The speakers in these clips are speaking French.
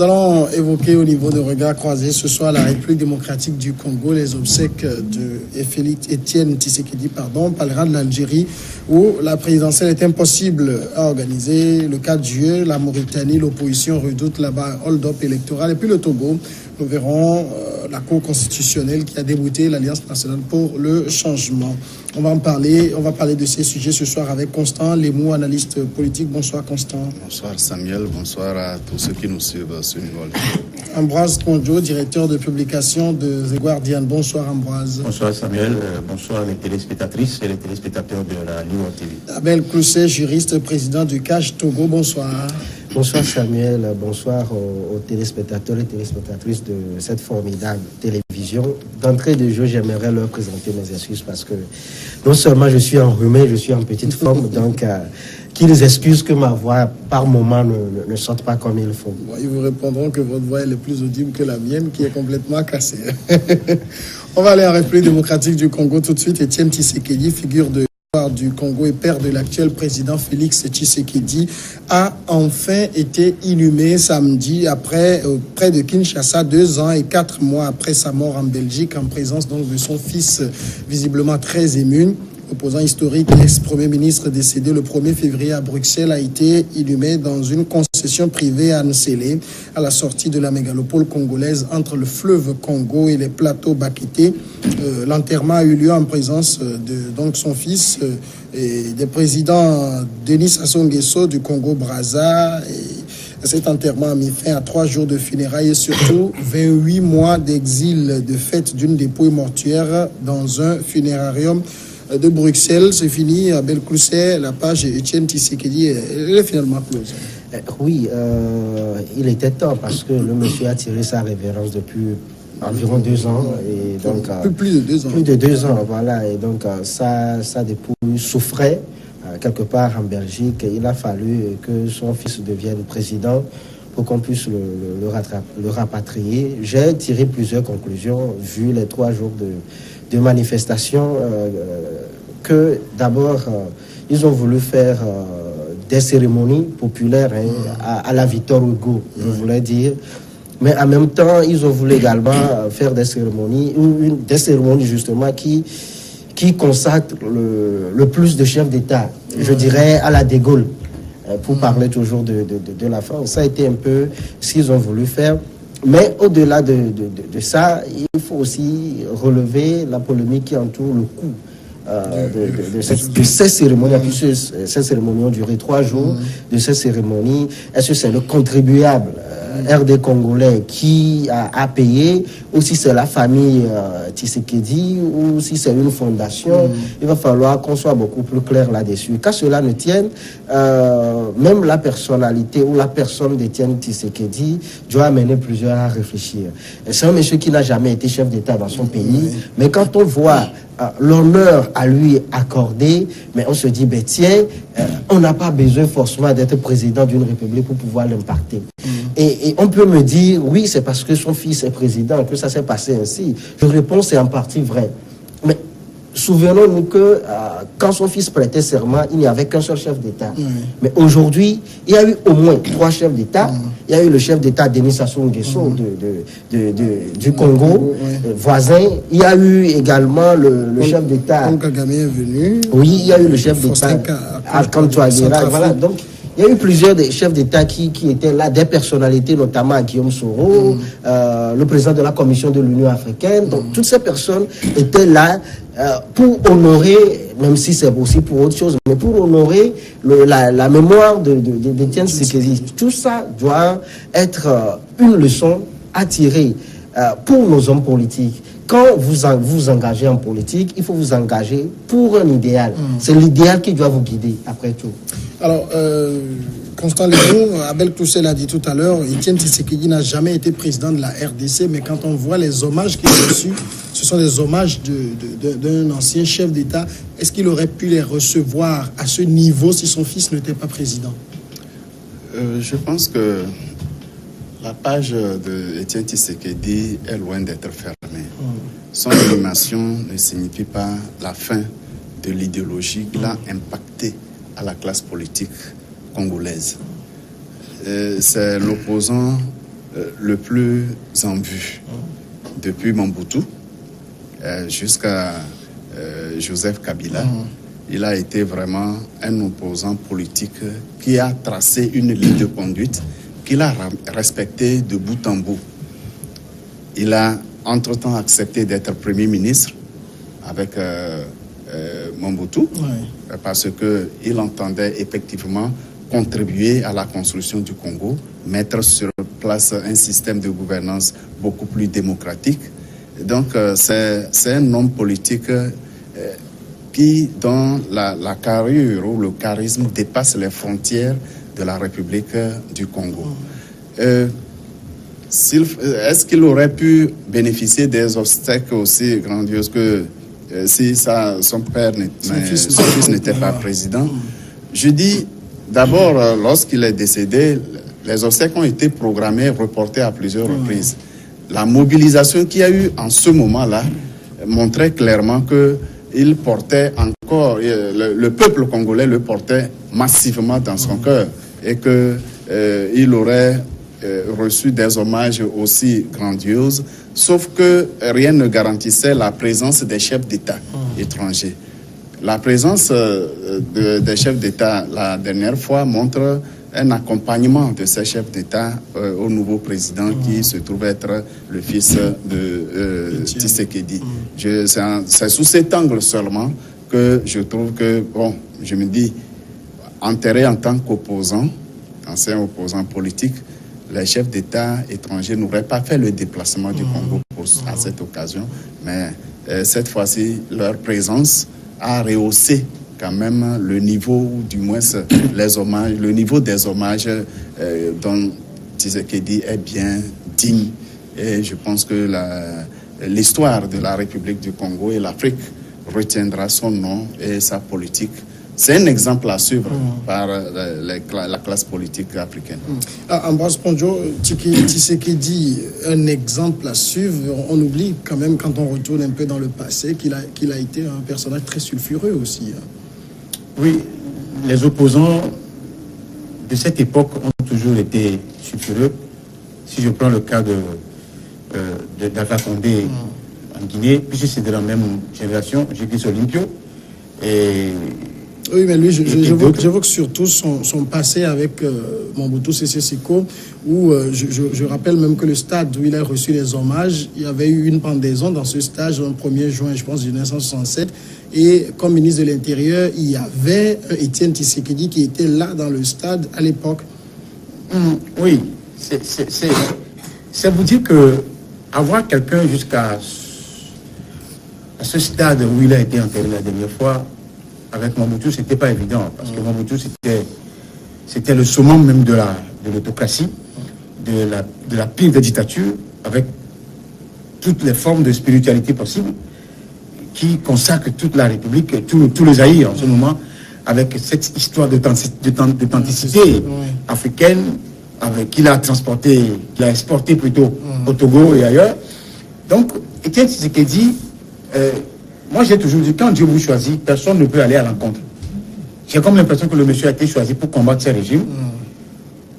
allons évoquer au niveau de regard croisé ce soir la République démocratique du Congo, les obsèques de Félix Etienne Tshisekedi, on parlera de l'Algérie où la présidentielle est impossible à organiser. Le 4 juillet, la Mauritanie, l'opposition redoute là-bas hold-up électoral. Et puis le Togo, nous verrons la Cour constitutionnelle qui a débouté l'Alliance nationale pour le changement. On va parler de ces sujets ce soir avec Constant Lemou, analyste politique. Bonsoir Constant. Bonsoir Samuel, bonsoir à tous ceux qui nous suivent sur le vol. Ambroise Ponjo, directeur de publication de The Guardian. Bonsoir Ambroise. Bonsoir Samuel, bonsoir les téléspectatrices et les téléspectateurs de la Libre TV. Abel Clousset, juriste, président du CAJ Togo. Bonsoir. Bonsoir Samuel, bonsoir aux téléspectateurs et téléspectatrices de cette formidable télévision. D'entrée de jeu, j'aimerais leur présenter mes excuses parce que non seulement je suis enrhumé, je suis en petite forme, donc qu'ils excusent que ma voix par moment ne sorte pas comme il faut. Bon, ils vous répondront que votre voix est plus audible que la mienne qui est complètement cassée. On va aller en République démocratique du Congo tout de suite. Etienne Tshisekedi, figure du Congo et père de l'actuel président Félix Tshisekedi, a enfin été inhumé samedi après près de Kinshasa, 2 ans et 4 mois après sa mort en Belgique, en présence donc de son fils visiblement très ému. Opposant historique, l'ex-premier ministre décédé le 1er février à Bruxelles a été inhumé dans une concession privée à Nsélé, à la sortie de la mégalopole congolaise entre le fleuve Congo et les plateaux Bakété. L'enterrement a eu lieu en présence de donc son fils et des présidents Denis Sassou Nguesso du Congo-Brazza. Cet enterrement a mis fin à 3 jours de funérailles et surtout 28 mois d'exil de fête d'une dépouille mortuaire dans un funérarium de Bruxelles. C'est fini. Abel Clousset, la page Etienne Tshisekedi, elle est finalement close. Oui, il était temps parce que le monsieur a tiré sa révérence depuis environ 2 ans. Et donc, plus de 2 ans. Plus de 2 ans, voilà. Et donc, sa dépouille souffrait quelque part en Belgique. Il a fallu que son fils devienne président pour qu'on puisse le rapatrier. J'ai tiré plusieurs conclusions vu les 3 jours de manifestations, que d'abord ils ont voulu faire des cérémonies populaires à la Victor Hugo, je voulais dire, mais en même temps ils ont voulu également faire des cérémonies, des cérémonies justement qui consacrent le plus de chefs d'État, je dirais à la De Gaulle, pour parler toujours de la France. Ça a été un peu ce qu'ils ont voulu faire. Mais au-delà de ça, il faut aussi relever la polémique qui entoure le coût de ces cérémonies. Ces cérémonies ont duré 3 jours. De ces cérémonies, est-ce que c'est le contribuable RD congolais qui a payé, ou si c'est la famille Tshisekedi, ou si c'est une fondation? Il va falloir qu'on soit beaucoup plus clair là-dessus. Qu'à cela ne tienne, même la personnalité ou la personne d'Etienne Tshisekedi doit amener plusieurs à réfléchir. C'est un monsieur qui n'a jamais été chef d'État dans son pays, mais quand on voit l'honneur à lui accordé, mais on se dit, ben tiens, on n'a pas besoin forcément d'être président d'une république pour pouvoir l'impacter. Et on peut me dire, oui, c'est parce que son fils est président que ça s'est passé ainsi. Je réponds, c'est en partie vrai. Mais souvenons-nous que quand son fils prêtait serment, il n'y avait qu'un seul chef d'État. Mais aujourd'hui, il y a eu au moins 3 chefs d'État. Il y a eu le chef d'État Denis Sassou Nguesso du Congo voisin. Il y a eu également le chef d'État. Paul Kagame est venu. Oui, il y a eu le chef d'État Alcan Touadéra. Voilà, donc il y a eu plusieurs des chefs d'État qui étaient là, des personnalités, notamment Guillaume Soro, le président de la Commission de l'Union africaine. Donc toutes ces personnes étaient là pour honorer, même si c'est aussi pour autre chose, mais pour honorer la mémoire d'Etienne Tshisekedi. Tout ça doit être une leçon à tirer pour nos hommes politiques. Quand vous engagez en politique, il faut vous engager pour un idéal. C'est l'idéal qui doit vous guider, après tout. Alors, Constant Lemou, Abel Clousset l'a dit tout à l'heure, Etienne Tshisekedi n'a jamais été président de la RDC, mais quand on voit les hommages qu'il a reçus, ce sont des hommages d'un ancien chef d'État. Est-ce qu'il aurait pu les recevoir à ce niveau si son fils n'était pas président? Je pense que la page de Etienne Tshisekedi est loin d'être fermée. Son animation ne signifie pas la fin de l'idéologie qui l'a impacté à la classe politique congolaise. C'est l'opposant le plus en vue. Depuis Mobutu jusqu'à Joseph Kabila, il a été vraiment un opposant politique qui a tracé une ligne de conduite qu'il a respectée de bout en bout. Il a entre-temps accepté d'être Premier ministre avec Mobutu, parce qu'il entendait effectivement contribuer à la construction du Congo, mettre sur place un système de gouvernance beaucoup plus démocratique. Donc, c'est un homme politique qui, dont la carrure ou le charisme dépasse les frontières de la République du Congo. Est-ce qu'il aurait pu bénéficier des obstacles aussi grandioses que si son fils n'était pas président? Je dis, d'abord, lorsqu'il est décédé, les obsèques ont été programmées, reportées à plusieurs reprises. La mobilisation qu'il y a eu en ce moment-là montrait clairement qu'il portait encore, le peuple congolais le portait massivement dans son cœur et qu'il aurait reçu des hommages aussi grandioses, sauf que rien ne garantissait la présence des chefs d'État étrangers. La présence des chefs d'État la dernière fois montre un accompagnement de ces chefs d'État au nouveau président qui se trouve être le fils de Tshisekedi. C'est sous cet angle seulement que je trouve que, bon, je me dis, enterré en tant qu'opposant, ancien opposant politique, les chefs d'État étrangers n'auraient pas fait le déplacement du Congo à cette occasion, mais cette fois-ci, leur présence a rehaussé quand même le niveau, ou du moins les hommages, le niveau des hommages dont Tshisekedi est bien digne. Et je pense que l'histoire de la République du Congo et l'Afrique retiendra son nom et sa politique. C'est un exemple à suivre par la classe politique africaine. Ambroise Ponjo, Tshisekedi, un exemple à suivre. On oublie quand même, quand on retourne un peu dans le passé, qu'il a été un personnage très sulfureux aussi. Oui, les opposants de cette époque ont toujours été sulfureux. Si je prends le cas d'Alpha Condé en Guinée, puisque c'est de la même génération, Judith Olympio. Oui, mais lui, j'évoque surtout son passé avec Mobutu Sese Seko, où je rappelle même que le stade où il a reçu les hommages, il y avait eu une pendaison dans ce stage le 1er juin, je pense, 1967. Et comme ministre de l'Intérieur, il y avait Étienne Tshisekedi qui était là dans le stade à l'époque. Oui, c'est vous dire que avoir quelqu'un jusqu'à ce stade où il a été enterré la dernière fois, avec Mobutu, c'était pas évident, parce que Mobutu, c'était le summum même de l'autocratie, de la pire des dictatures, avec toutes les formes de spiritualité possibles, qui consacre toute la République, tous les Zaïre en ce moment, avec cette histoire d'authenticité africaine, qu'il a transporté, qu'il a exporté plutôt au Togo et ailleurs. Donc, Étienne Tshisekedi, moi j'ai toujours dit, quand Dieu vous choisit, personne ne peut aller à l'encontre. J'ai comme l'impression que le monsieur a été choisi pour combattre ces régimes,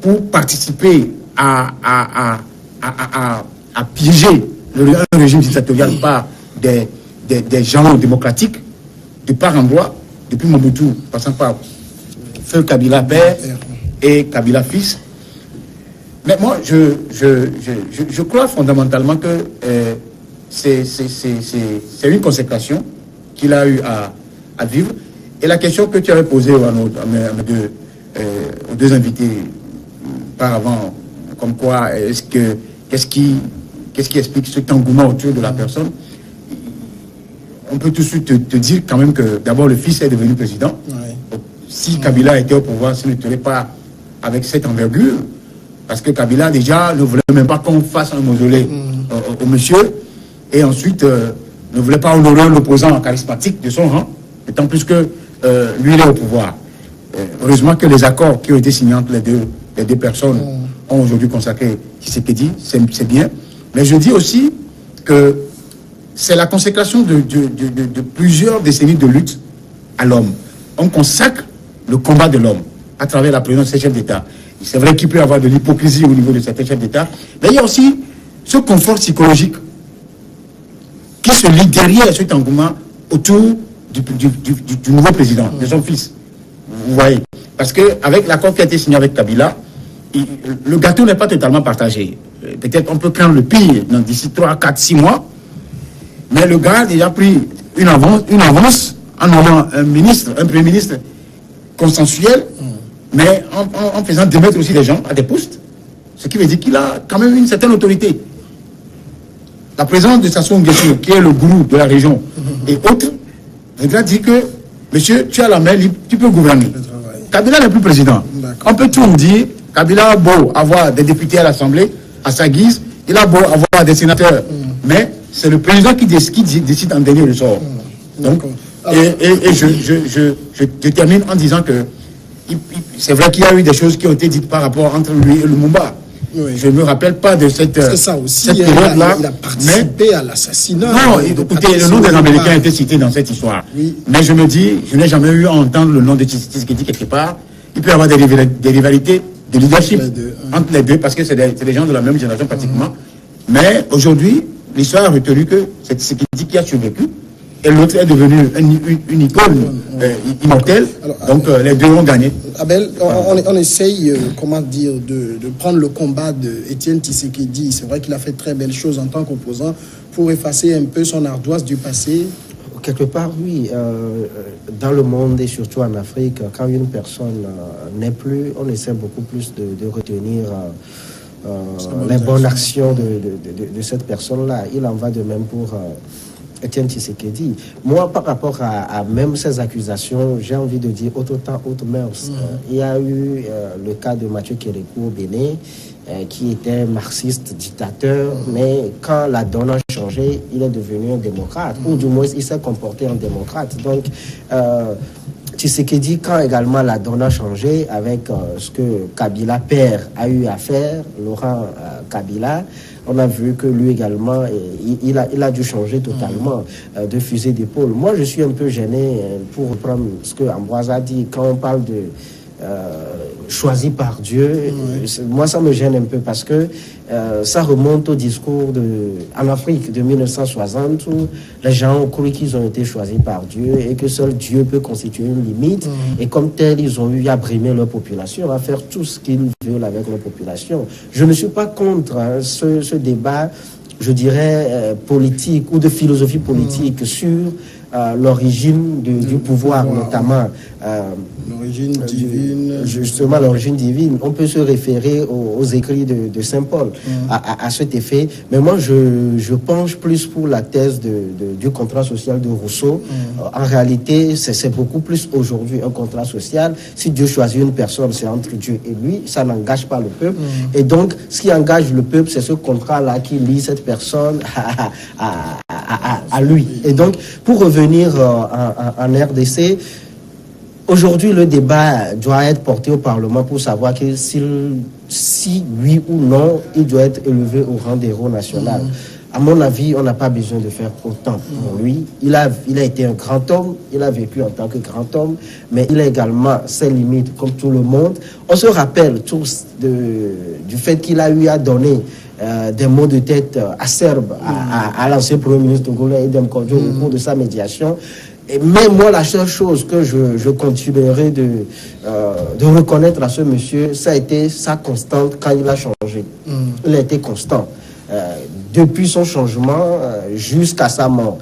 pour participer à piéger le régime dictatorial par des gens démocratiques, de part en droit, depuis Mobutu, passant par Feu Kabila père et Kabila fils. Mais moi, je crois fondamentalement que c'est une consécration qu'il a eu à vivre. Et la question que tu avais posée aux deux invités par avant, comme quoi, qu'est-ce qui explique cet engouement autour de la personne? On peut tout de suite te dire quand même que d'abord le fils est devenu président. Si Kabila était au pouvoir, ce n'était pas avec cette envergure, parce que Kabila déjà ne voulait même pas qu'on fasse un mausolée au monsieur, et ensuite ne voulait pas honorer l'opposant charismatique de son rang, d'autant plus que lui il est au pouvoir. Heureusement que les accords qui ont été signés entre les deux personnes ont aujourd'hui consacré Tshisekedi, c'est bien. Mais je dis aussi que c'est la consécration de plusieurs décennies de lutte à l'homme. On consacre le combat de l'homme à travers la présence de ces chefs d'État. C'est vrai qu'il peut y avoir de l'hypocrisie au niveau de certains chefs d'État, mais il y a aussi ce confort psychologique qui se lie derrière cet engouement autour du nouveau président, de son fils. Vous voyez. Parce qu'avec l'accord qui a été signé avec Kabila, le gâteau n'est pas totalement partagé. Peut-être on peut craindre le pire d'ici 3, 4, 6 mois, mais le gars a déjà pris une avance en nommant un premier ministre consensuel, mais en faisant démettre aussi des gens à des postes, ce qui veut dire qu'il a quand même une certaine autorité. La présence de Sassou Nguesso, qui est le gourou de la région, et autres, voudra dire que, monsieur, tu as la main libre, tu peux gouverner. Kabila n'est plus président. On peut tout dire. Kabila a beau avoir des députés à l'Assemblée, à sa guise, il a beau avoir des sénateurs, mais c'est le président qui décide en dernier ressort. Donc, et je termine en disant que c'est vrai qu'il y a eu des choses qui ont été dites par rapport entre lui et Lumumba. Oui. Je ne me rappelle pas de cette période-là. Il a participé à l'assassinat. Non, écoutez, le nom des Américains a été cité dans cette histoire. Oui. Mais je me dis, je n'ai jamais eu à entendre le nom de Tshisekedi quelque part. Il peut y avoir des rivalités de leadership entre les deux, parce que c'est des gens de la même génération pratiquement. Mais aujourd'hui, l'histoire a retenu que c'est Tshisekedi qui a survécu. Et l'autre est devenu une icône immortelle. Donc les deux ont gagné. Abel, on essaye, comment dire, de prendre le combat d'Étienne Tshisekedi. C'est vrai qu'il a fait très belles choses en tant qu'opposant pour effacer un peu son ardoise du passé. Quelque part, oui. Dans le monde et surtout en Afrique, quand une personne n'est plus, on essaie beaucoup plus de retenir les bonnes actions de cette personne-là. Il en va de même pour Étienne Tshisekedi. Moi, par rapport à même ces accusations, j'ai envie de dire autre temps, autre mœurs. Il y a eu le cas de Mathieu Kérékou au Bénin, qui était marxiste, dictateur, mais quand la donne a changé, il est devenu un démocrate, ou du moins il s'est comporté en démocrate. Donc, Tshisekedi, quand également la donne a changé avec ce que Kabila père a eu à faire, Laurent Kabila, on a vu que lui également, il a dû changer totalement de fusil d'épaule. Moi, je suis un peu gêné pour reprendre ce que Ambroise a dit, quand on parle de choisi par Dieu. Moi, ça me gêne un peu parce que ça remonte au discours en Afrique de 1960 où les gens ont cru qu'ils ont été choisis par Dieu et que seul Dieu peut constituer une limite. Et comme tel, ils ont eu à brimer leur population, à faire tout ce qu'ils veulent avec leur population. Je ne suis pas contre ce débat, je dirais, politique ou de philosophie politique sur l'origine du pouvoir, notamment l'origine divine. Justement, l'origine divine. On peut se référer aux écrits de Saint Paul à cet effet. Mais moi, je penche plus pour la thèse du contrat social de Rousseau. En réalité, c'est beaucoup plus aujourd'hui un contrat social. Si Dieu choisit une personne, c'est entre Dieu et lui. Ça n'engage pas le peuple. Et donc, ce qui engage le peuple, c'est ce contrat-là qui lie cette personne à lui. Et donc, pour revenir en RDC, aujourd'hui, le débat doit être porté au Parlement pour savoir que si oui ou non, il doit être élevé au rang d'héros national. À mon avis, on n'a pas besoin de faire autant pour lui. Il a été un grand homme, il a vécu en tant que grand homme, mais il a également ses limites comme tout le monde. On se rappelle tous du fait qu'il a eu à donner des mots de tête acerbes à l'ancien Premier ministre togolais Edem Kodjo au cours de sa médiation. Mais moi, la seule chose que je continuerai de reconnaître à ce monsieur, ça a été sa constante quand il a changé. Il a été constant. Depuis son changement jusqu'à sa mort.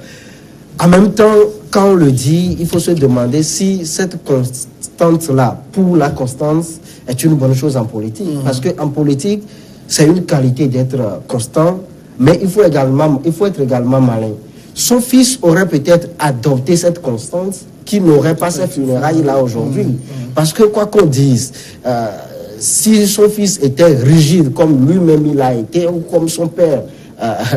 En même temps, quand on le dit, il faut se demander si cette constante-là, pour la constance, est une bonne chose en politique. Parce qu'en politique, c'est une qualité d'être constant, mais il faut être également malin. Son fils aurait peut-être adopté cette constance qui n'aurait pas ses funérailles là aujourd'hui. Parce que quoi qu'on dise, si son fils était rigide comme lui-même il a été, ou comme son père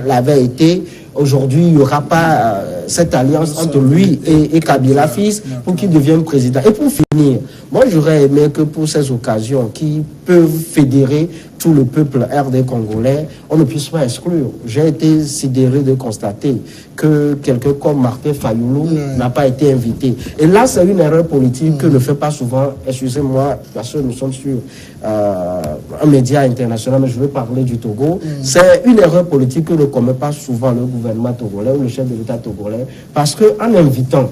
l'avait été, aujourd'hui il n'y aura pas cette alliance entre lui et Kabila fils pour qu'il devienne président. Et pour finir, moi j'aurais aimé que pour ces occasions qui peuvent fédérer tout le peuple RD congolais, on ne puisse pas exclure. J'ai été sidéré de constater que quelqu'un comme Martin Fayulu n'a pas été invité. Et là, c'est une erreur politique que ne fait pas souvent, excusez-moi, parce que nous sommes sur un média international, mais je veux parler du Togo. C'est une erreur politique que ne commet pas souvent le gouvernement togolais ou le chef de l'État togolais, parce qu'en invitant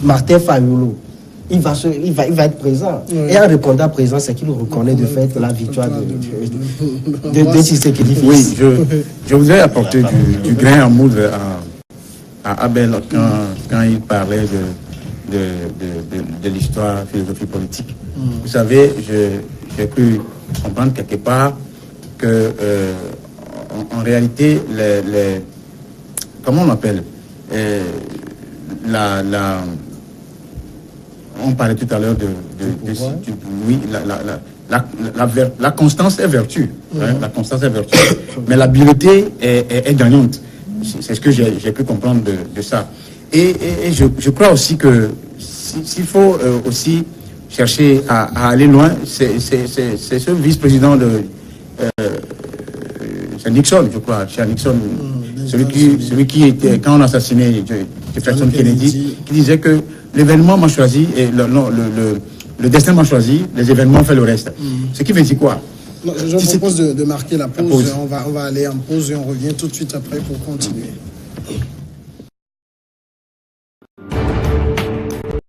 Martin Fayulu, il va être présent. Et en répondant présent, c'est qu'il reconnaît de fait la victoire de Tshisekedi. Oui, je voudrais apporter du grain à moudre à Abel quand il parlait de l'histoire, philosophie politique. Vous savez, j'ai pu comprendre quelque part que en réalité, comment on appelle on parlait tout à l'heure la constance est vertu. La constance est vertu. Mais l'habileté est gagnante. C'est ce que j'ai pu comprendre de ça. Et je crois aussi que s'il faut aussi chercher à aller loin, c'est ce vice-président c'est Nixon, je crois, chez Nixon, celui qui était, quand on a assassiné Jefferson Kennedy, qui disait que l'événement m'a choisi et le destin m'a choisi, les événements font le reste. Ce qui veut dire quoi? Je propose de marquer la pause. On va aller en pause et on revient tout de suite après pour continuer.